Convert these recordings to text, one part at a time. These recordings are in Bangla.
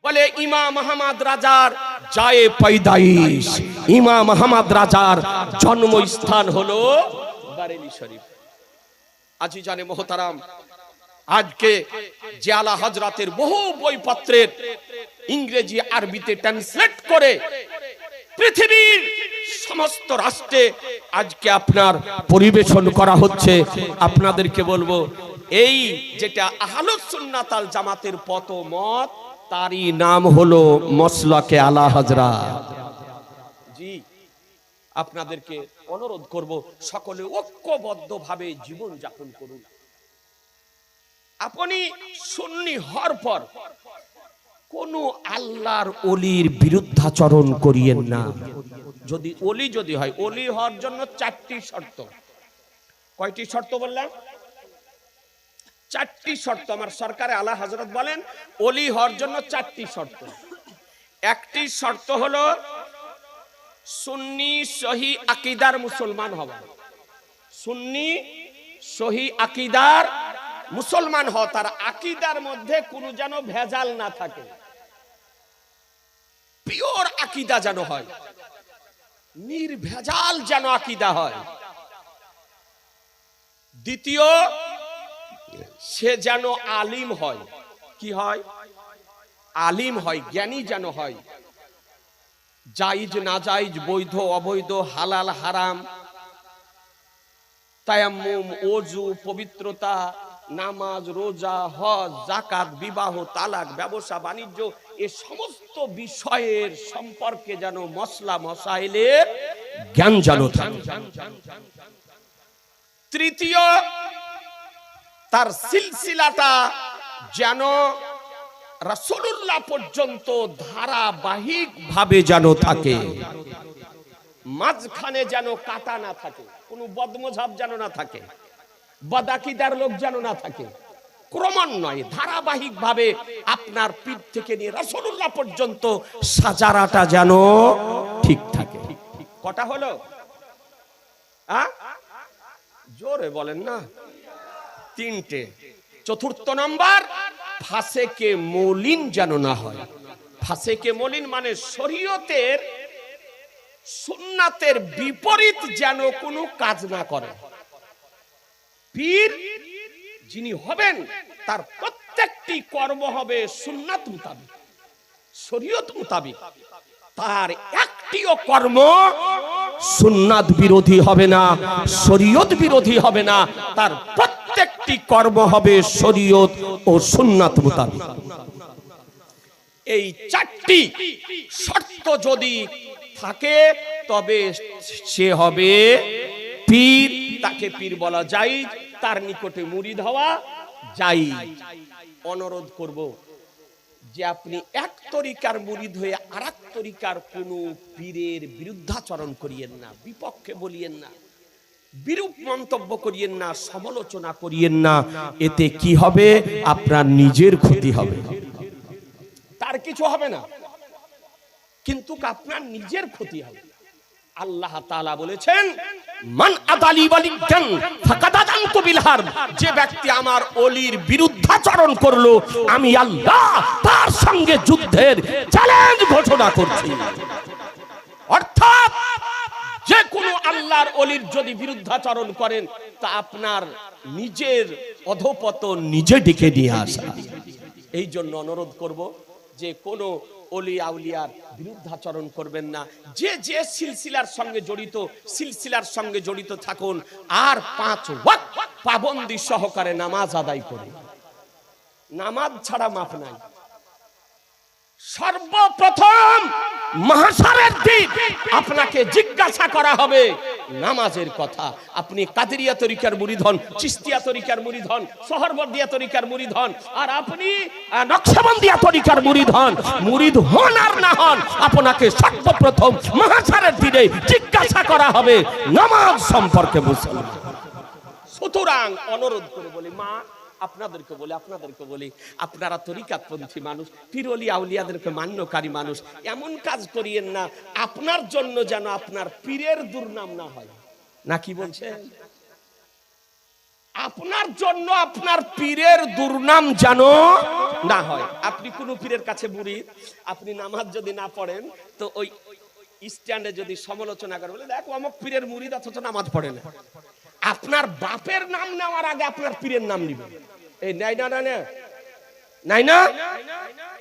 বলে ইমাম আহমদ রাজার জায়ে পয়দাইশ, ইমাম আহমদ রাজার জন্মস্থান হলো বারেলি শরীফ। আজিজানে মোহতারাম, আজকে যে আলা হযরতের বহু বইপত্রের ইংরেজি আরবিতে ট্রান্সলেট করে পৃথিবীর সমস্ত রাষ্ট্রে আজকে আপনার পরিবেশন করা হচ্ছে, আপনাদেরকে বলবো এই যেটা আহলুস সুন্নাত আল জামাতের পথমত, তারই নাম হলো মসলকে আলা হযরত। জি, আপনাদেরকে অনুরোধ করব সকলে ঐক্যবদ্ধভাবে জীবন যাপন করুন। আপনি সুন্নি হওয়ার পর কোন আল্লাহর ওলির বিরুদ্ধাচরণ করিয়েন না। যদি ওলি যদি হয়, ওলি হওয়ার জন্য 4টি শর্ত। কয়টি শর্ত বললাম? 4টি শর্ত। আমার সরকারে আলা হযরত বলেন ওলি হওয়ার জন্য 4টি শর্ত। একটি শর্ত হলো সুন্নি সহি আকীদার মুসলমান হওয়া। সুন্নি সহি আকীদার মুসলমান হওয়া, তার আকীদার মধ্যে কোনো যেন ভেজাল না থাকে, পিওর আকীদা যেন হয়, নির্ভেজাল যেন আকীদা হয়। দ্বিতীয়, সে যেন আলিম হয়। কি হয়? আলিম হয়, জ্ঞানী যেন হয়। জায়েজ নাজায়েজ, বৈধ অবৈধ, হালাল হারাম, তায়াম্মুম, ওযু, পবিত্রতা, নামাজ, রোজা, হজ, যাকাত, বিবাহ, তালাক, ব্যবসা বাণিজ্য, এই সমস্ত বিষয়ের সম্পর্কে যেন মসলা মসাইলের জ্ঞান যেন থাকে। তৃতীয়, তার সিলসিলাটা যেন রাসূলুল্লাহ পর্যন্ত ধারাবাহিক ভাবে যেন থাকে, মাঝখানে যেন কাটা না থাকে, কোনো বদমজহাব যেন না থাকে, বদাকিদার লোক যেন না থাকে। ক্রমান্বয়ে ধারাবাহিক ভাবে আপনার পীর থেকে নিয়ে রাসূলুল্লাহ পর্যন্ত সাজারাটা যেন ঠিক থাকে। কটা হলো? জোরে বলেন না। 3টে। চতুর্থ নাম্বার, ফাসেকে মৌলিন যেন না হয়। ফাসেকে মৌলিন মানে শরীয়তের সুন্নাতের বিপরীত যেন কোনো কাজ না করে। পীর যিনি হবেন তার প্রত্যেকটি কর্ম হবে সুন্নাত মোতাবেক, শরীয়ত মোতাবেক। তার একটিও কর্ম সুন্নাত বিরোধী হবে না, শরীয়ত বিরোধী হবে না। তার প্রত্যেকটি কর্ম হবে শরীয়ত ও সুন্নাত মোতাবেক। এই 4টি শর্ত যদি থাকে তবে সে হবে পীর। তাকে পীর বলা যায়, তার নিকটে মুরিদ হওয়া যায়। অনুরোধ করব যে আপনি এক তরিকার মুরিদ হয়ে আরেক তরিকার কোন পীরের বিরুদ্ধাচরণ করিয়েন না, বিপক্ষে বলিয়েন না, বিরূপ মন্তব্য করিয়েন না, সমালোচনা করিয়েন না। এতে কি হবে? আপনার নিজের ক্ষতি হবে। তার কিছু হবে না, কিন্তু আপনার নিজের ক্ষতি হবে। আল্লাহ তাআলা বলেছেন, মান আদালি ওয়ালিয়ান ফাকাদ আযানতু বিল হারব। যে ব্যক্তি আমার ওলির বিরুদ্ধাচরণ করলো, আমি আল্লাহ তার সঙ্গে যুদ্ধের চ্যালেঞ্জ ঘোষণা করছি। অর্থাৎ যে কোনো আল্লাহর ওলির যদি বিরুদ্ধাচরণ করেন, তা আপনার নিজের অধঃপতন নিজে ডেকে নিয়ে আসা। এই জন্য অনুরোধ করব যে কোনো ওলি আউলিয়ার বিরুদ্ধাচরণ করবেন না। যে যে সিলসিলার সঙ্গে জড়িত, সিলসিলার সঙ্গে জড়িত থাকুন। আর 5 ওয়াক্ত পাবন্দি সহকারে নামাজ আদায় করুন। নামাজ ছাড়া মাফ নাই। সর্বপ্রথম মাহশারের দিন আপনাকে জিজ্ঞাসা করা হবে নামাজের কথা। আপনি কাদেরিয়া তরিকার মুরিদ হন, চিশতিয়া তরিকার মুরিদ হন, সোহরবর্দিয়া তরিকার মুরিদ হন, আর আপনি নকশবন্দিয়া তরিকার মুরিদ হন, মুরিদ হন আর না হন, আপনাকে সর্বপ্রথম মাহশারের দিনে জিজ্ঞাসা করা হবে নামাজ সম্পর্কে। মুসলমান সুতরাং অনুরোধ করে বলি, মা আপনাদেরকে বলি, আপনারা তরিকাতপন্থী মানুষ, পীর ওলি আউলিয়াদেরকে মান্যকারী মানুষ, এমন কাজ করিয়েন না আপনার জন্য যেন আপনার পীরের দুর্নাম না হয়। না কি বলছেন? আপনার জন্য আপনার পীরের দুর্নাম যেন না হয়। আপনি কোন পীরের কাছে মুরিদ, আপনি নামাজ যদি না পড়েন তো ওই স্ট্যান্ডে যদি সমালোচনা করে বলে দেখো অমুক পীরের মুরিদ অথচ নামাজ পড়ে না, আপনার বাপের নাম নেওয়ার আগে আপনার পীরের নাম নিবেন। এই নাই না, নাই না।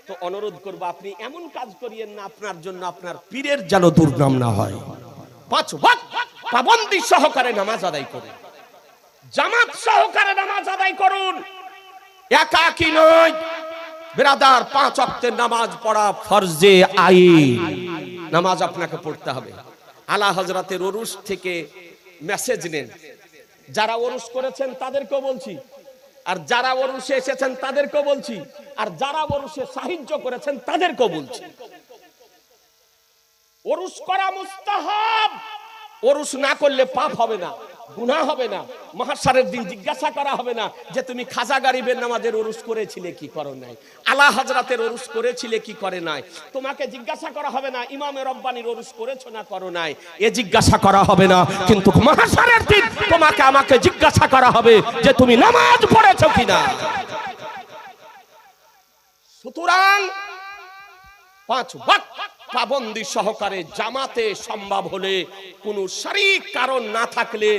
তো অনুরোধ করবো আপনি এমন কাজ করিয়েন না আপনার জন্য আপনার পীরের যেন দুর্নাম না হয়। 5 ওয়াক্ত পাবন্দি সহকারে নামাজ আদায় করুন, জামাত সহকারে নামাজ আদায় করুন, একাকী নয় ব্রাদার। 5 ওয়াক্তের নামাজ পড়া ফরজে আইন, নামাজ আপনাকে পড়তে হবে। আলা হযরতের ওরস থেকে মেসেজ নেন, যারা ওরস করেছেন তাদেরকেও বলছি, আর যারা ওরসে এসেছেন তাদেরকেও বলছি, আর যারা ওরসে সাহায্য করেছেন তাদেরকেও বলছি। ওরস করা মুস্তাহাব, ওরস না করলে পাপ হবে না, গুনাহ হবে না। মাহশারের দিন জিজ্ঞাসা করা হবে না যে তুমি খাজা গরিবের নামাজের ওরস করেছিলে কি করো নাই, আলা হযরতের ওরস করেছিলে কি করে নাই। তোমাকে জিজ্ঞাসা করা হবে না ইমামে রব্বানির ওরস করেছো না করো নাই, এ জিজ্ঞাসা করা হবে না। কিন্তু মাহশারের দিন তোমাকে আমাকে জিজ্ঞাসা করা হবে যে তুমি নামাজ পড়েছো কিনা। সুতরাং 5 ওয়াক্ত পাবন্দি সহকারে জামাতে সম্ভব হলে, কোন শারীরিক কারণ না থাকলে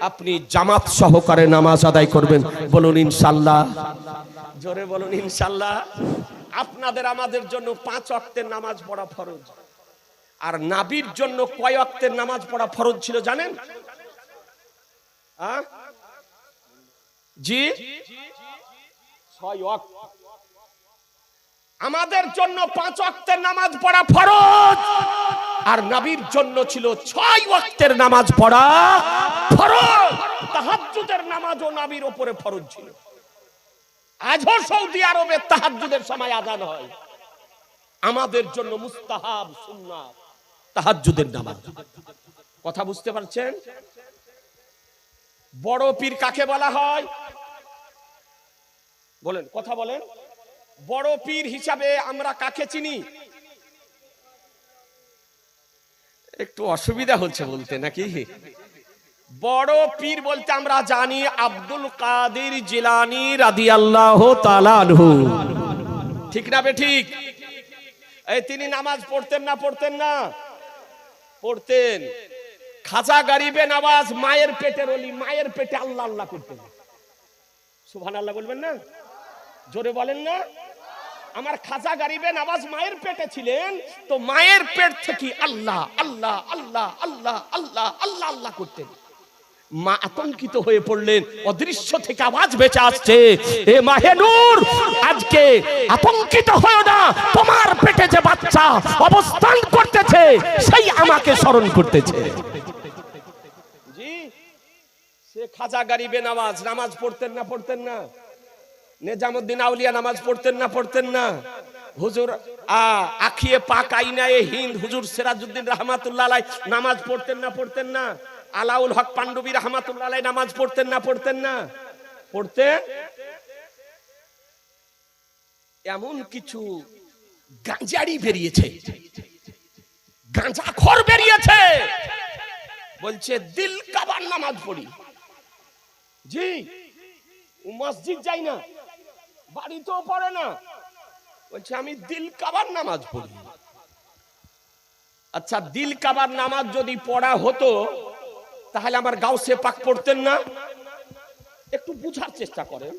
আপনি জামাত সহকারে নামাজ আদায় করবেন। বলুন ইনশাআল্লাহ, জোরে বলুন ইনশাআল্লাহ। আপনাদের আমাদের জন্য 5 ওয়াক্তের নামাজ পড়া ফরজ। আর নবীর জন্য কয় ওয়াক্তের নামাজ পড়া ফরজ ছিল জানেন? জি 6 ওয়াক্ত। আমাদের জন্য 5 ওয়াক্তের নামাজ পড়া ফরজ, আর নবীর জন্য ছিল 6 ওয়াক্তের নামাজ পড়া ফরজ। তাহাজ্জুদের নামাজও নবীর উপরে ফরজ ছিল। আজও সৌদি আরবে তাহাজ্জুদের সময় আযান হয়, আমাদের জন্য মুস্তাহাব সুন্নাত তাহাজ্জুদের নামাজ। কথা বুঝতে পারছেন? বড় পীর কাকে বলা হয় বলেন, কথা বলেন। বড় পীর হিসাবে আমরা কাকে চিনি? একটু অসুবিধা হচ্ছে বলতে নাকি? বড় পীর বলতে আমরা জানি আব্দুল কাদের জিলানী রাদিয়াল্লাহু তাআলা আনহু, ঠিক না বেঠিক? এই তিনি নামাজ পড়তেন না পড়তেন না? পড়তেন। খাজা গরিবে নওয়াজ মায়ের পেটের ওলি, মায়ের পেটে আল্লাহ আল্লাহ করতেন। সুবহানাল্লাহ বলবেন না? জোরে বলেন না? আমার খাজা গরিবে নওয়াজ মায়ের পেটে ছিলেন, তো মায়ের পেট থেকে আল্লাহ আল্লাহ আল্লাহ আল্লাহ আল্লাহ আল্লাহ আল্লাহ করতেন। মা আতঙ্কিত হয়ে পড়লেন, অদৃশ্য থেকে আওয়াজ ভেসে আসছে, এ মাহে নূর, আজকে আতঙ্কিত হও না, তোমার পেটে যে বাচ্চা অবস্থান করতেছে সেই আমাকে স্মরণ করতেছে। জি, সে খাজা গরিবে নওয়াজ নামাজ পড়তেন না পড়তেন না? নিজামউদ্দিন আউলিয়া নামাজ পড়তেন না পড়তেন না? হুজুর আখিয়ে পাক আইনায়ে হিন্দ হুজুর সিরাজউদ্দিন রাহমাতুল্লাহ আলাইহি নামাজ পড়তেন না পড়তেন না? আলাউল হক পান্ডবী রাহমাতুল্লাহ আলাইহি নামাজ পড়তেন না পড়তেন না? পড়তেন। এমন কিছু গাঁজাড়ি বেরিয়েছে, গাঁজাখোর বেরিয়েছে, বলছে দিল কাবার নামাজ পড়ি। জি, মসজিদ যাই না, বাড়িতেও পড়ে না, বলছে আমি দিল কাবার নামাজ পড়ি। আচ্ছা, দিল কাবার নামাজ যদি পড়া হতো তাহলে আমার গাউসে পাক পড়তেন না? একটু বুঝার চেষ্টা করেন।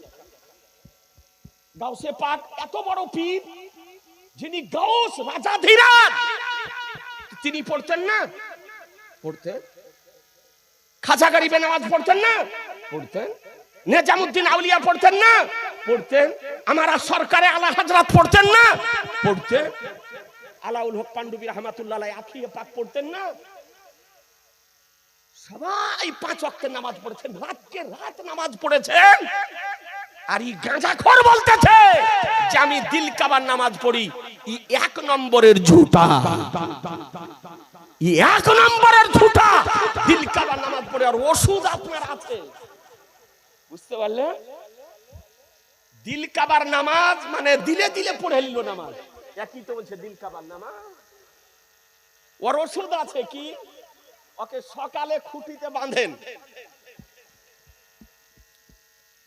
গাউসে পাক এত বড় পীর, যিনি গাউস রাজা ধীরাজ, তিনি পড়তেন না? পড়তেন। খাজা গরিবে নামাজ পড়তেন না? পড়তেন। নিজামউদ্দিন আউলিয়া পড়তেন না? পড়তেন। আমারা সরকারে আলা হযরত পড়তেন না? পড়তেন। আলাউল হক পান্ডবী রাহমাতুল্লাহ আলাইহি আখিয়ে পাক পড়তেন না? সবাই 5 ওয়াক্তের নামাজ পড়েছেন, রাতকে রাত নামাজ পড়েছেন। আর এই গাঁজাখোর বলতেছে যে আমি দিল কাবার নামাজ পড়ি। এই 1 নম্বরের ঝুটা, এই 1 নম্বরের ঝুটা। দিল কাবার নামাজ পড়ে আর ওষুধ আপনার আছে, বুঝতে পারলেন? দিল কাবার নামাজ মানে দিলে দিলে পড়ে নিল নামাজ, একই তো বলছে দিল কাবার নামাজ। ওর ওষুধ আছে কি? ওকে সকালে খুঁটিতে বাঁধেন,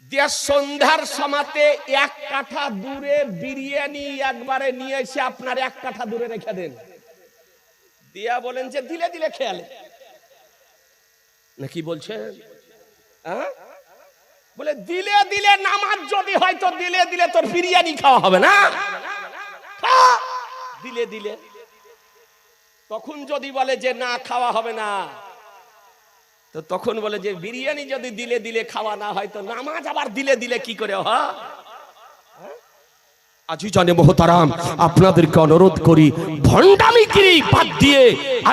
দিয়ে সন্ধ্যার সমাতে 1 কাঠা দূরে বিরিয়ানি একবারে নিয়ে এসে আপনার 1 কাঠা দূরে রেখে দেন, দিয়া বলেন যে দিলে দিলে খেয়ালে নাকি বলছেন? বলে দিলে দিলে নামাজ যদি হয় তো দিলে দিলে তোর বিরিয়ানি খাওয়া হবে না, দিলে দিলে। তখন যদি বলে যে না খাওয়া হবে না, তো তখন বলে যে বিরিয়ানি যদি দিলে দিলে খাওয়া না হয় তো নামাজ আবার দিলে দিলে কি করে হয়? আজিজানে মোহতারাম, আপনাদেরকে অনুরোধ করি ভণ্ডামিগিরি বাদ দিয়ে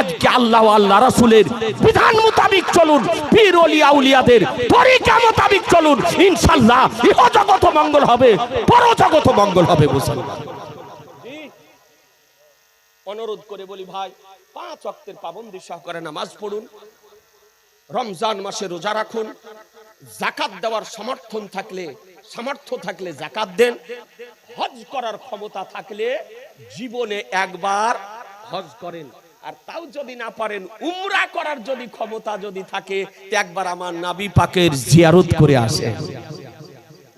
আজকে আল্লাহ ও আল্লাহ রাসূলের বিধান মোতাবেক চলুন, পীর ওলিয়া আউলিয়াদের তরিকা মোতাবেক চলুন, ইনশাআল্লাহ ইহ জগত মঙ্গল হবে, পরজগত মঙ্গল হবে। মুসলমান অনুরোধ করে বলি ভাই, 5 ওয়াক্তের পাবন্দি সহকারে নামাজ পড়ুন, রমজান মাসে রোজা রাখুন, যাকাত দেওয়ার সামর্থ্য থাকলে যাকাত দেন, হজ করার ক্ষমতা থাকলে জীবনে একবার হজ করেন, আর তাও যদি না পারেন উমরা করার যদি ক্ষমতা যদি থাকে তো একবার আমার নবী পাকের জিয়ারত করে আসেন।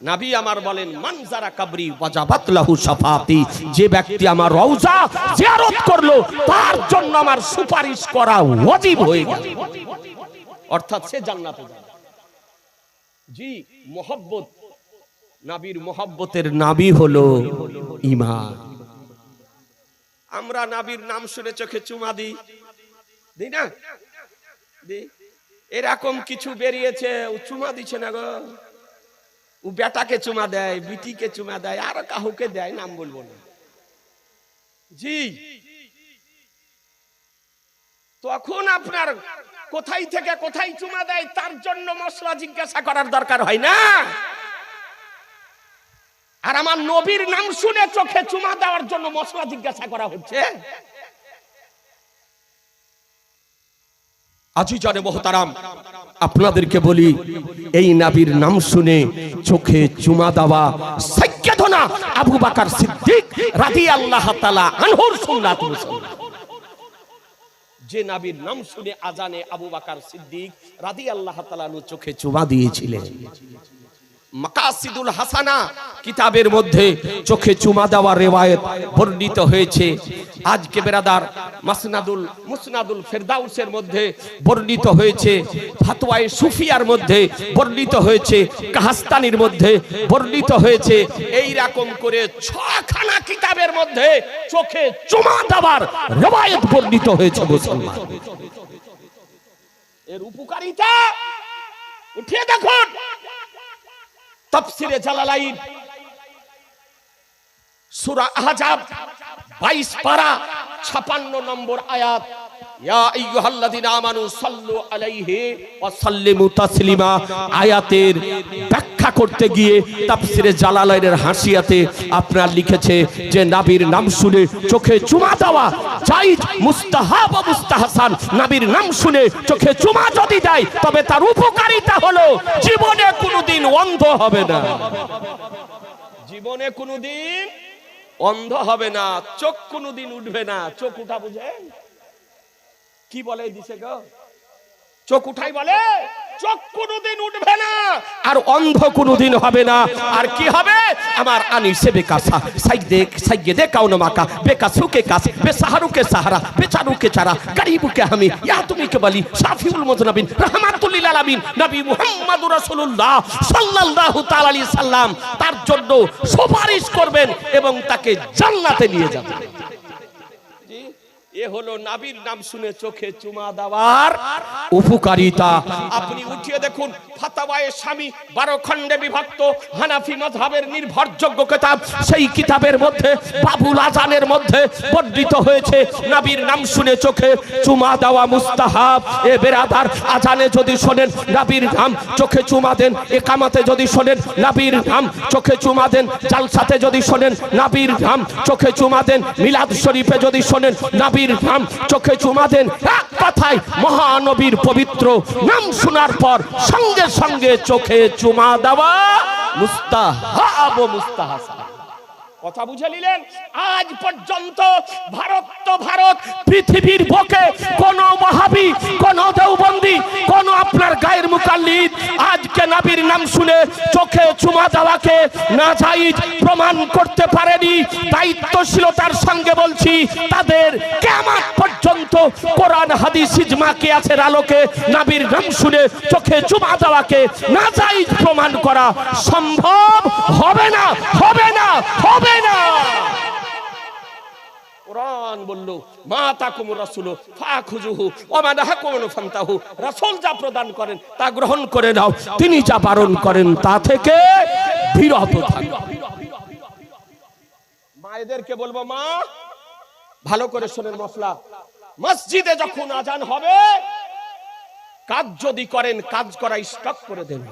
নবী আমার বলেন মান যারা কবরি ওয়াজাবাত লাহু শাফাতি, যে ব্যক্তি আমার রওজা জিয়ারত করলো তার জন্য আমার সুপারিশ করা ওয়াজিব হয়ে গেল, অর্থাৎ সে জান্নাতে যাবে। জি, মোহাব্বত, নবীর মোহাব্বতের নাবি হলো ঈমান। আমরা নবীর নাম শুনে চোখে চুমা দিই না? এরকম কিছু বেরিয়েছে, ও চুমা দিচ্ছে না গো, ও বেটাকে চুমা দেয়, বিটিকে চুমা দেয়, আর কাউকে দেয়, নাম বলবো না। জি, তখন আপনার কোথায় থেকে কোথায় চুমা দেয় তার জন্য মশলা জিজ্ঞাসা করার দরকার হয় না। আর আমার নবীর নাম শুনে চোখে চুমা দেওয়ার জন্য মশলা জিজ্ঞাসা করা হচ্ছে। আজিজানে মোহতারাম, আপনাদেরকে বলি এই নবীর নাম শুনে চোখে চুমা দেওয়া সাইয়্যিদনা আবু বকর সিদ্দিক রাদিয়াল্লাহু তাআলা আনহুর সুন্নাত। যে নবীর নাম শুনে আজানে আবু বকর সিদ্দিক রাদিয়াল্লাহু তাআলা আনহু চোখে চুমা দিয়েছিলেন। মাকাসিদুল হাসানা কিতাবের মধ্যে চোখে চুমা দেওয়ার রিওয়ায়াত বর্ণিত হয়েছে। আজকে বেরাদার মুসনাদুল ফেরদাউসের মধ্যে বর্ণিত হয়েছে, ফাতওয়ায়ে সুফিয়ার মধ্যে বর্ণিত হয়েছে, কাহাস্তানির মধ্যে বর্ণিত হয়েছে। এই রকম করে 6খানা কিতাবের মধ্যে চোখে চুমা দেওয়ার রিওয়ায়াত বর্ণিত হয়েছে। মুসলমান, এর উপকারিতা উঠিয়ে দেখুন। তাফসিরে জালালাইন সূরা আহজাব 22 পারা 56 নম্বর আয়াত, ইয়া আইয়ুহাল্লাযিনা আমানু সাল্লু আলাইহি ওয়া সাল্লিমু তাসলিমা, আয়াতের ব্যাখ্যা করতে গিয়ে তাফসিরে জালালাইনের হাসিয়াতে আপনার লিখেছে যে নবীর নাম শুনে চোখে চুমা দেওয়া জায়েজ, মুস্তাহাব ও মুস্তাহসান। নবীর নাম শুনে চোখে চুমা যদি দেয় তবে তার উপকারিতা হলো জীবনে কোনোদিন অন্ধ হবে না, জীবনে কোনোদিন অন্ধ হবে না, চোখ কোনোদিন উঠবে না। চোখ উঠা বুঝেন কি বলে দিছে গো? চোখ উঠাই বলে চোখ কোনোদিন উঠবে না, আর অন্ধ কোনোদিন হবে না। আর কি হবে? আমার আনিসে বেকাসা সাইয়্যিদে কাউন মাকা বেকাসুকে কাস বেসাহারুকে সাহারা বেচারুকে চারা গরিবুকে হামি ইয়া তুমি কে বলি শাফিউল মুজনাবিন রাহমাতুল লিল আলামিন নবী মুহাম্মদুর রাসূলুল্লাহ সাল্লাল্লাহু তাআলা আলাইহি সাল্লাম তার জন্য সুপারিশ করবেন এবং তাকে জান্নাতে নিয়ে যাবেন। এ হলো নবীর নাম শুনে চোখে চুমা দেওয়ার উপকারিতা। আপনি উঠিয়ে দেখুন ফাতাওয়ায়ে শামী 12 খণ্ডে বিভক্ত হানাফি মাযহাবের নির্ভরযোগ্য কিতাব, সেই কিতাবের মধ্যে বাবুল আজানের মধ্যে বর্ণিত হয়েছে নবীর নাম শুনে চোখে চুমা দেওয়া মুস্তাহাব। এ বেরাদার, আজানে যদি শোনেন নবীর নাম চোখে চুমা দেন, ইকামতে যদি শোনেন নবীর নাম চোখে চুমা দেন, জালসাতে যদি শোনেন নবীর নাম চোখে চুমা দেন, মিলাদ শরীফে যদি শোনেন নবীর নাম চোখে চুমা দেন। এক কথায় মহানবীর পবিত্র নাম শোনার পর সঙ্গে সঙ্গে চোখে চুমা দেওয়া মুস্তাহাব ও মুস্তাহসান। কথা বুঝে নিলেন? আজ পর্যন্ত ভারত পৃথিবীর বুকে কোন ওয়াহাবি, কোন দেওবন্দি, কোন আপনার গায়ের মুকাল্লিদ আজকে নবীর নাম শুনে চোখে চুমা দেওয়াকে নাজায়েজ প্রমাণ করতে পারেনি। দায়িত্বশীলতার সঙ্গে বলছি, তাদের কিয়ামত পর্যন্ত কোরআন হাদিস ইজমা কিয়াসের আলোকে নবীর নাম শুনে চোখে চুমা দেওয়াকে নাজায়েজ প্রমাণ করা সম্ভব হবে না, হবে না, হবে না। কোরআন বলল, মা তাকুমুর রাসূলু ফাখুযুহু ওয়া মা নাহাকুম আনহু ফান্তাহু। রাসূল যা প্রদান করেন তা গ্রহণ করে নাও, তিনি যা বারণ করেন তা থেকে বিরত থাকো। মায়েদেরকে বলবো, মা ভালো করে শোনেন মশলা, মসজিদে যখন আজান হবে কাজ যদি করেন কাজ করা স্টপ করে দেন।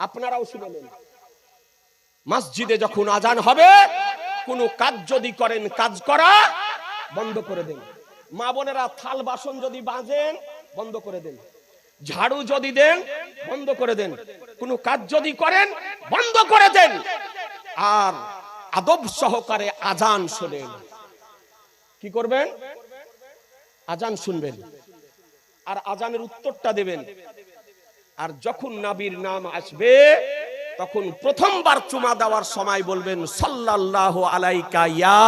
আপনারাও শুনলেন, মসজিদে যখন আজান হবে কোন কাজ যদি করেন কাজ করা বন্ধ করে দেন। মা বোনেরা থাল বাসন যদি বাজেন বন্ধ করে দেন, ঝাড়ু যদি দেন বন্ধ করে দেন, কোন কাজ যদি করেন বন্ধ করে দেন। আর আদব সহকারে আজান শোনেন। কি করবেন? আজান শুনবেন আর আজানের উত্তরটা দেবেন। আর যখন নবীর নাম আসবে তখন প্রথমবার চুমা দেওয়ার সময় বলবেন, সাল্লাল্লাহু আলাইকা ইয়া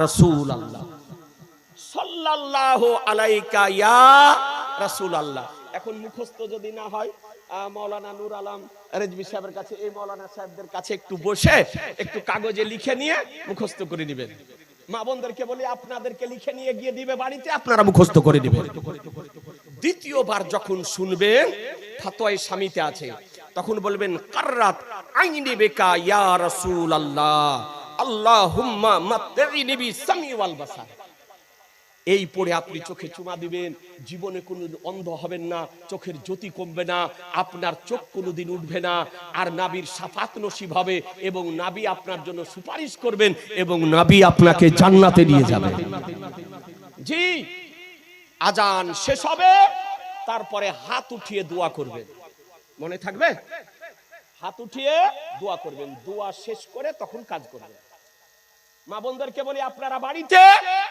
রাসূলুল্লাহ, সাল্লাল্লাহু আলাইকা ইয়া রাসূলুল্লাহ। এখন মুখস্থ যদি না হয়, মাওলানা নূর আলম রেজভী সাহেবের কাছে, এই মাওলানা সাহেবদের কাছে একটু বসে একটু কাগজে লিখে নিয়ে মুখস্থ করে দিবেন। মা বোনদেরকে বলি, আপনাদেরকে লিখে নিয়ে গিয়ে দিবে বাড়িতে, আপনারা মুখস্থ করে দিবেন। দ্বিতীয়বার যখন শুনবেন, ফতোয়ায়ে স্বামীতে আছে, তখন বলবেন, কাররাত আইনি বেকা ইয়া রাসূলুল্লাহ, আল্লাহুম্মা মাত্তিনি বিসামি ওয়াল বাসার। এই পড়ে আপনি চোখে চুমা দিবেন। জীবনে কোনোদিন অন্ধ হবেন না, চোখের জ্যোতি কমবে না, আপনার চোখ কোনোদিন উঠবে না, আর নবীর শাফাত নসিব হবে এবং নবী আপনার জন্য সুপারিশ করবেন এবং নবী আপনাকে জান্নাতে নিয়ে যাবেন। জি, আজান শেষ হবে, তারপরে হাত উঠিয়ে দোয়া করবেন। মনে থাকবে? হাত উঠিয়ে দোয়া করবেন। দোয়া শেষ করে তখন কাজ করবেন। মা বোনদেরকে বলি, আপনারা বাড়িতে,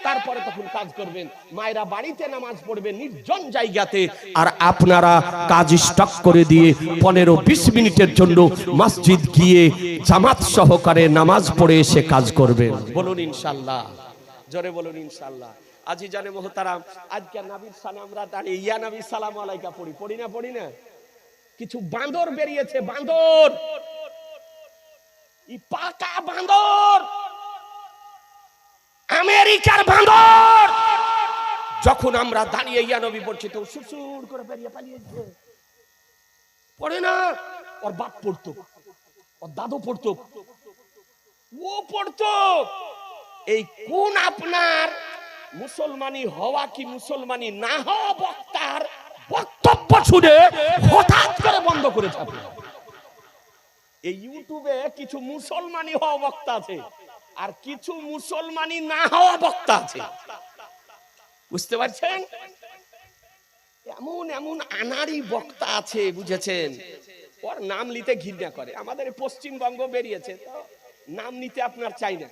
তারপরে তখন কাজ করবেন। মায়েরা বাড়িতে নামাজ পড়বেন নির্জন জায়গাতে, আর আপনারা কাজ স্টপ করে দিয়ে 15-20 মিনিটের জন্য মসজিদ গিয়ে জামাত সহকারে নামাজ পড়ে এসে কাজ করবেন। বলুন ইনশাআল্লাহ, জোরে বলুন ইনশাআল্লাহ। আজি জানে মোহতারাম, আজকে নবীর সালাম আমরা দাঁড়িয়ে ইয়া নবী সালাম আলাইকা পড়ি না? কিছু বাঁদর বেরিয়েছে, বাঁদর, ই পাকা বাঁদর, আমেরিকার বাঁদর। যখন আমরা দাঁড়িয়ে ইয়া নবী পড়ছি তো সুসুর করে বেরিয়ে পালিয়েছে। পড়ে না? ওর বাপ পড়তো, ওর দাদু পড়তো, ও পড়তো। এই কোন আপনার মুসলমানি হওয়া কি মুসলমানি না হওয়া বক্তার বক্তব্য শুনে হঠাৎ করে বন্ধ করে যাবে। এই ইউটিউবে কিছু মুসলমানি হওয়া বক্তা আছে আর কিছু মুসলমানি না হওয়া বক্তা আছে, বুঝতে পারছেন? এমন এমন আনাড়ি বক্তা আছে, বুঝেছেন? ওর নাম নিতে ঘৃণা করে। আমাদের পশ্চিমবঙ্গ বেরিয়েছে, নাম নিতে আপনার চাই না।